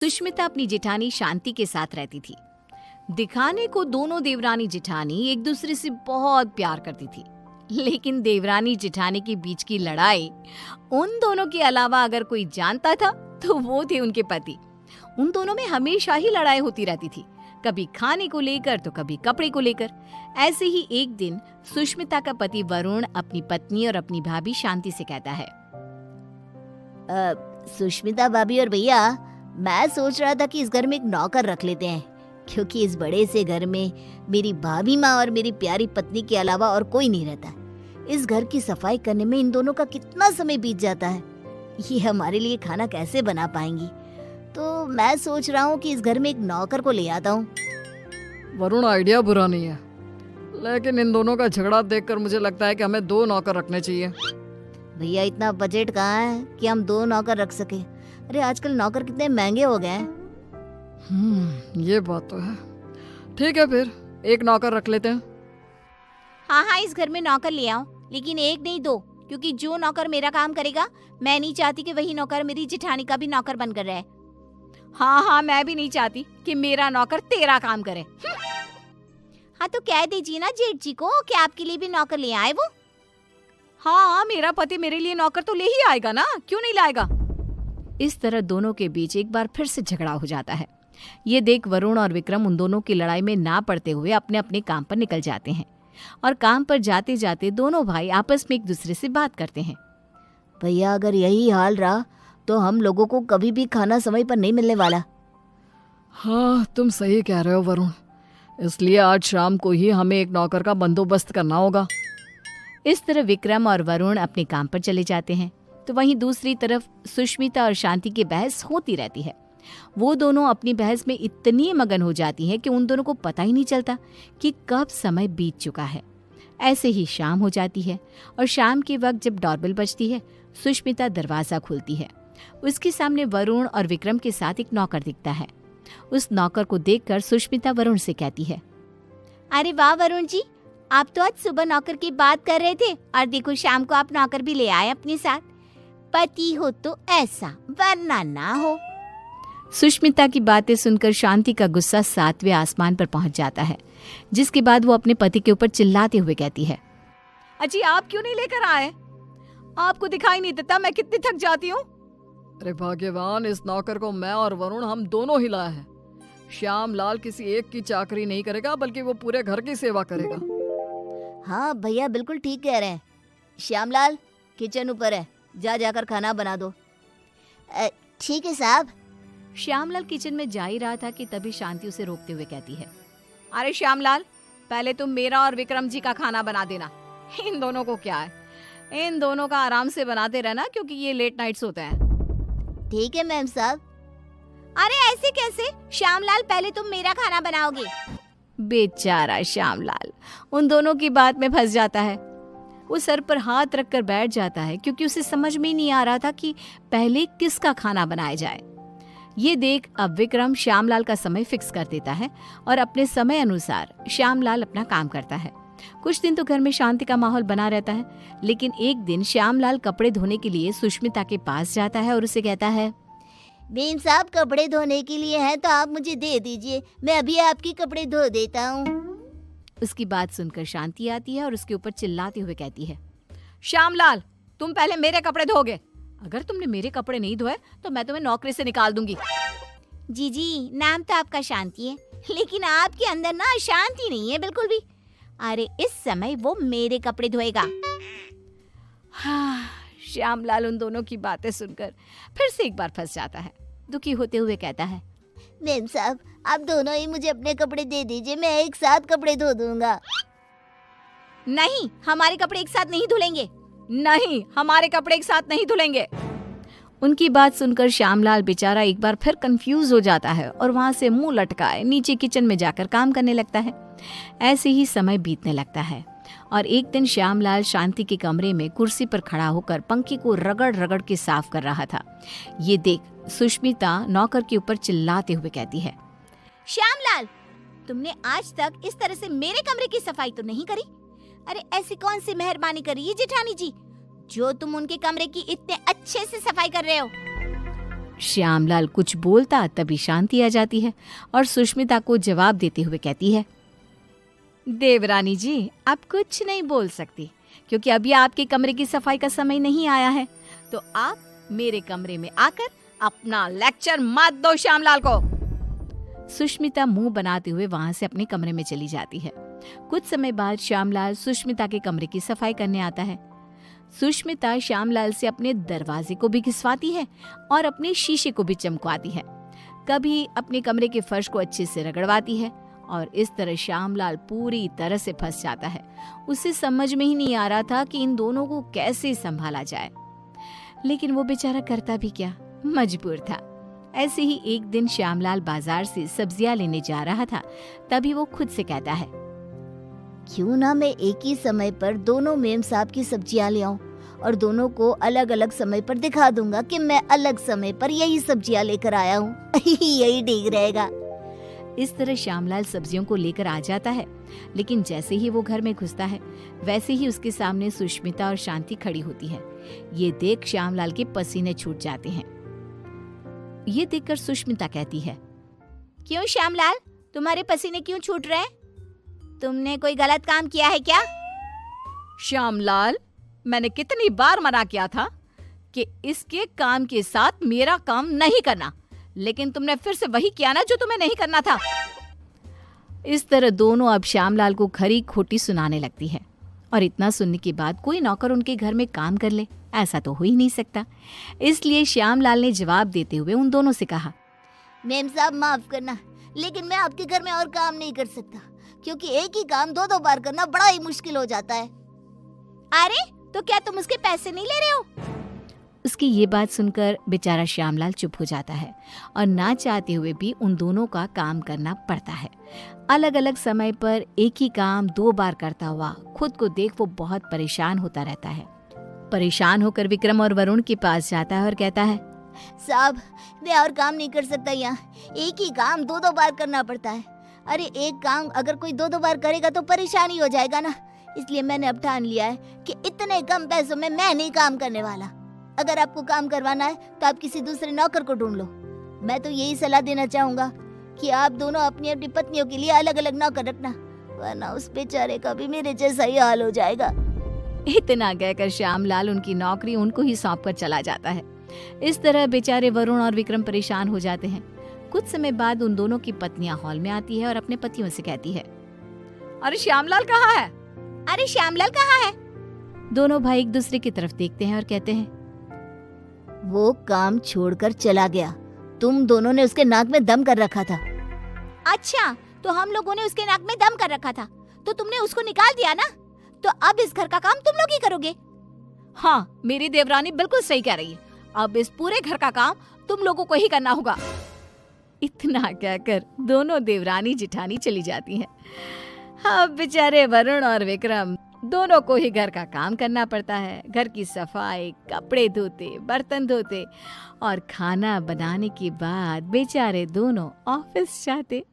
सुष्मिता अपनी जेठानी शांति के साथ रहती थी। दिखाने को दोनों देवरानी जेठानी एक दूसरे से बहुत प्यार करती थी, लेकिन देवरानी जेठानी के बीच की लड़ाई उन दोनों के अलावा अगर कोई जानता था तो वो थे उनके पति। उन दोनों में हमेशा ही लड़ाई होती रहती थी, कभी खाने को लेकर तो कभी कपड़े को लेकर। ऐसे ही एक दिन सुष्मिता का पति वरुण अपनी पत्नी और अपनी भाभी शांति से कहता है, सुष्मिता भाभी और भैया, मैं सोच रहा था कि इस घर में एक नौकर रख लेते हैं, क्योंकि इस बड़े से घर में मेरी भाभी माँ और मेरी प्यारी पत्नी के अलावा और कोई नहीं रहता। इस घर की सफाई करने में इन दोनों का कितना समय बीत जाता है, ये हमारे लिए खाना कैसे बना पाएंगी। तो मैं सोच रहा हूँ कि इस घर में एक नौकर को ले आता हूँ। वरुण, आइडिया बुरा नहीं है, लेकिन इन दोनों का झगड़ा देखकर मुझे लगता है कि हमें 2 नौकर रखने चाहिए। भैया, इतना बजट कहाँ है कि हम 2 नौकर रख सके। अरे आजकल नौकर कितने महंगे हो गए हैं। ये बात तो है। ठीक है, फिर 1 नौकर रख लेते हैं। हाँ, इस घर में नौकर ले आओ, लेकिन 1 नहीं 2, क्योंकि जो नौकर मेरा काम करेगा, मैं नहीं चाहती कि वही नौकर मेरी जेठानी का भी नौकर बनकर रहे। हाँ, मैं भी नहीं चाहती कि मेरा नौकर तेरा काम करे। हाँ, तो कह दीजिए ना जेठ जी को कि आपके लिए भी नौकर ले आए वो। हाँ, मेरा पति मेरे लिए नौकर तो ले ही आएगा ना, क्यों नहीं लाएगा। इस तरह दोनों के बीच एक बार फिर से झगड़ा हो जाता है। ये देख वरुण और विक्रम उन दोनों की लड़ाई में ना पड़ते हुए अपने अपने काम पर निकल जाते हैं, और काम पर जाते जाते दोनों भाई आपस में एक दूसरे से बात करते हैं। भैया, अगर यही हाल रहा तो हम लोगों को कभी भी खाना समय पर नहीं मिलने वाला। हाँ, तुम सही कह रहे हो वरुण, इसलिए आज शाम को ही हमें एक नौकर का बंदोबस्त करना होगा। इस तरह विक्रम और वरुण अपने काम पर चले जाते हैं, तो वहीं दूसरी तरफ सुष्मिता और शांति की बहस होती रहती है। वो दोनों अपनी बहस में इतनी मगन हो जाती हैं कि उन दोनों को पता ही नहीं चलता कि कब समय बीत चुका है। ऐसे ही शाम हो जाती है, और शाम के वक्त जब डोरबेल बजती है, सुष्मिता दरवाजा खोलती है। उसके सामने वरुण और विक्रम के साथ एक नौकर दिखता है। उस नौकर को देखकर सुष्मिता वरुण से कहती है, अरे वाह वरुण जी, आप तो आज सुबह नौकर की बात कर रहे थे, और देखो शाम को आप नौकर भी ले आए अपने साथ। पति हो तो ऐसा, वरना ना हो। सुष्मिता की बातें सुनकर शांति का गुस्सा 7वें आसमान पर पहुंच जाता है, जिसके बाद वो अपने पति के ऊपर चिल्लाते हुए कहती है, अजी आप क्यों नहीं लेकर आए? आपको दिखाई नहीं देता मैं कितनी थक जाती हूँ। अरे भाग्यवान, इस नौकर को मैं और वरुण हम दोनों ही लाए हैं। श्याम लाल किसी एक की चाकरी नहीं करेगा, बल्कि वो पूरे घर की सेवा करेगा। हाँ भैया, बिल्कुल ठीक कह रहे हैं। श्यामलाल, किचन ऊपर है, जाकर खाना बना दो। ठीक है साहब। श्यामलाल किचन में जा ही रहा था कि तभी शांति उसे रोकते हुए कहती है, अरे श्यामलाल, पहले तुम मेरा और विक्रम जी का खाना बना देना। इन दोनों को क्या है, इन दोनों का आराम से बनाते रहना, क्योंकि ये लेट नाइट्स होते हैं। ठीक है मैम साहब। अरे ऐसे कैसे? श्यामलाल, पहले तुम मेरा खाना बनाओगे। बेचारा श्यामलाल उन दोनों की बात में फंस जाता है। वो सर पर हाथ रखकर बैठ जाता है, क्योंकि उसे समझ में ही नहीं आ रहा था कि पहले किसका खाना बनाया जाए। ये देख अब विक्रम श्यामलाल का समय फिक्स कर देता है, और अपने समय अनुसार श्यामलाल अपना काम करता है। कुछ दिन तो घर में शांति का माहौल बना रहता है, लेकिन एक दिन श्यामलाल कपड़े धोने के लिए सुष्मिता के पास जाता है और उसे कहता है, बेन साहब, कपड़े धोने के लिए हैं तो आप मुझे दे दीजिए, मैं अभी आपके कपड़े धो देता हूँ। उसकी बात सुनकर शांति आती है और उसके ऊपर चिल्लाते हुए कहती है, श्यामलाल, तुम पहले मेरे कपड़े धोगे। अगर तुमने मेरे कपड़े नहीं धोए तो मैं तुम्हें नौकरी से निकाल दूंगी। जी, नाम तो आपका शांति है, लेकिन आपके अंदर ना शांति नहीं है बिल्कुल भी। अरे इस समय वो मेरे कपड़े धोएगा। हाँ, श्यामलाल उन दोनों की बातें सुनकर फिर से एक बार फंस जाता है। दुखी होते हुए कहता है, मैम साहब, आप दोनों ही मुझे अपने कपड़े दे दीजिए, मैं एक साथ कपड़े धो दूंगा। नहीं, हमारे कपड़े एक साथ नहीं धुलेंगे। नहीं, हमारे कपड़े एक साथ नहीं धुलेंगे। उनकी बात सुनकर श्यामलाल बेचारा एक बार फिर कंफ्यूज हो जाता है, और वहां से मुंह लटकाए नीचे किचन में जाकर काम करने लगता है। ऐसे ही समय बीतने लगता है, और एक दिन श्यामलाल शांति के कमरे में कुर्सी पर खड़ा होकर पंखे को रगड़ रगड़ के साफ कर रहा था। ये देख सुष्मिता नौकर के ऊपर चिल्लाते हुए कहती है, श्यामलाल, तुमने आज तक इस तरह से मेरे कमरे की सफाई तो नहीं करी। अरे ऐसी कौन सी मेहरबानी करी है जेठानी जी, जो तुम उनके कमरे की इतने अच्छे से सफाई कर रहे हो। श्यामलाल कुछ बोलता तभी शांति आ जाती है और सुष्मिता को जवाब देते हुए कहती है, देवरानी जी, आप कुछ नहीं बोल सकती क्योंकि अभी आपके कमरे की सफाई का समय नहीं आया है, तो आप मेरे कमरे में आकर अपना लेक्चर मत दो श्यामलाल को। सुष्मिता मुंह बनाते हुए वहां से अपने कमरे में चली जाती है। कुछ समय बाद श्यामलाल सुष्मिता के कमरे की सफाई करने आता है। सुष्मिता श्यामलाल से अपने दरवाजे को भी घिसवाती है और अपने शीशे को भी चमकवाती है। कभी अपने कमरे के फर्श को अच्छे से रगड़वाती है और इस तरह श्यामलाल पूरी तरह से फंस जाता है। उसे समझ में ही नहीं आ रहा था कि इन दोनों को कैसे संभाला जाए, लेकिन वो बेचारा करता भी क्या, मजबूर था। ऐसे ही एक दिन श्यामलाल बाजार से सब्जियां लेने जा रहा था, तभी वो खुद से कहता है, क्यों ना मैं एक ही समय पर दोनों मेम साहब की सब्जियां ले आऊं और दोनों को अलग अलग समय पर दिखा दूंगा कि मैं अलग समय पर यही सब्जियां लेकर आया हूँ। यही ठीक रहेगा। इस तरह श्यामलाल सब्जियों को लेकर आ जाता है, लेकिन जैसे ही वो घर में घुसता है वैसे ही उसके सामने सुष्मिता और शांति खड़ी होती है। ये देख श्यामलाल के पसीने छूट जाते हैं। ये देखकर सुष्मिता कहती है, क्यों श्यामलाल, तुम्हारे पसीने क्यों छूट रहे हैं? तुमने कोई गलत काम किया है क्या? श्यामलाल, मैंने कितनी बार मना किया था कि इसके काम के साथ मेरा काम नहीं करना, लेकिन तुमने फिर से वही किया ना जो तुम्हें नहीं करना था। इस तरह दोनों अब श्यामलाल को खरी खोटी सुनाने लगती है और इतना सुनने के बाद कोई नौकर उनके घर में काम कर ले, ऐसा तो हो ही नहीं सकता। इसलिए श्यामलाल ने जवाब देते हुए उन दोनों से कहा, मेम साहब माफ करना, लेकिन मैं आपके घर में और काम नहीं कर सकता क्योंकि एक ही काम दो दो बार करना बड़ा ही मुश्किल हो जाता है। अरे तो क्या तुम उसके पैसे नहीं ले रहे हो? उसकी ये बात सुनकर बेचारा श्यामलाल चुप हो जाता है और ना चाहते हुए भी उन दोनों का काम करना पड़ता है। अलग अलग समय पर एक ही काम 2 बार करता हुआ खुद को देख वो बहुत परेशान होता रहता है। परेशान होकर विक्रम और वरुण के पास जाता है और कहता है, साहब मैं और काम नहीं कर सकता, यहाँ एक ही काम 2 बार करना पड़ता है। अरे एक काम अगर कोई 2 बार करेगा तो परेशानी हो जाएगा ना, इसलिए मैंने अब ठान लिया है कि इतने कम पैसों में मैं नहीं काम करने वाला। अगर आपको काम करवाना है तो आप किसी दूसरे नौकर को ढूंढ लो। मैं तो यही सलाह देना चाहूंगा कि आप दोनों अपनी अपनी पत्नियों के लिए अलग अलग नौकर रखना, वरना उस बेचारे का भी मेरे जैसा ही हाल हो जाएगा। इतना कहकर श्यामलाल उनकी नौकरी उनको ही सौंप कर चला जाता है। इस तरह बेचारे वरुण और विक्रम परेशान हो जाते हैं। कुछ समय बाद उन दोनों की पत्नियां हॉल में आती है और अपने पतियों से कहती है, अरे श्यामलाल कहाँ है? अरे श्यामलाल कहाँ है? दोनों भाई एक दूसरे की तरफ देखते हैं और कहते हैं, वो काम छोड़कर चला गया। तुम दोनों ने उसके नाक में दम कर रखा था। अच्छा, तो हम लोगों ने उसके नाक में दम कर रखा था तो तुमने उसको निकाल दिया ना, तो अब इस घर का काम तुम लोग ही करोगे। हाँ, मेरी देवरानी बिल्कुल सही कह रही है, अब इस पूरे घर का काम तुम लोगों को ही करना होगा। इतना कहकर दोनों देवरानी जिठानी चली जाती हैं। अब बेचारे वरुण और विक्रम दोनों को ही घर का काम करना पड़ता है। घर की सफाई, कपड़े धोते, बर्तन धोते और खाना बनाने के बाद बेचारे दोनों ऑफिस जाते।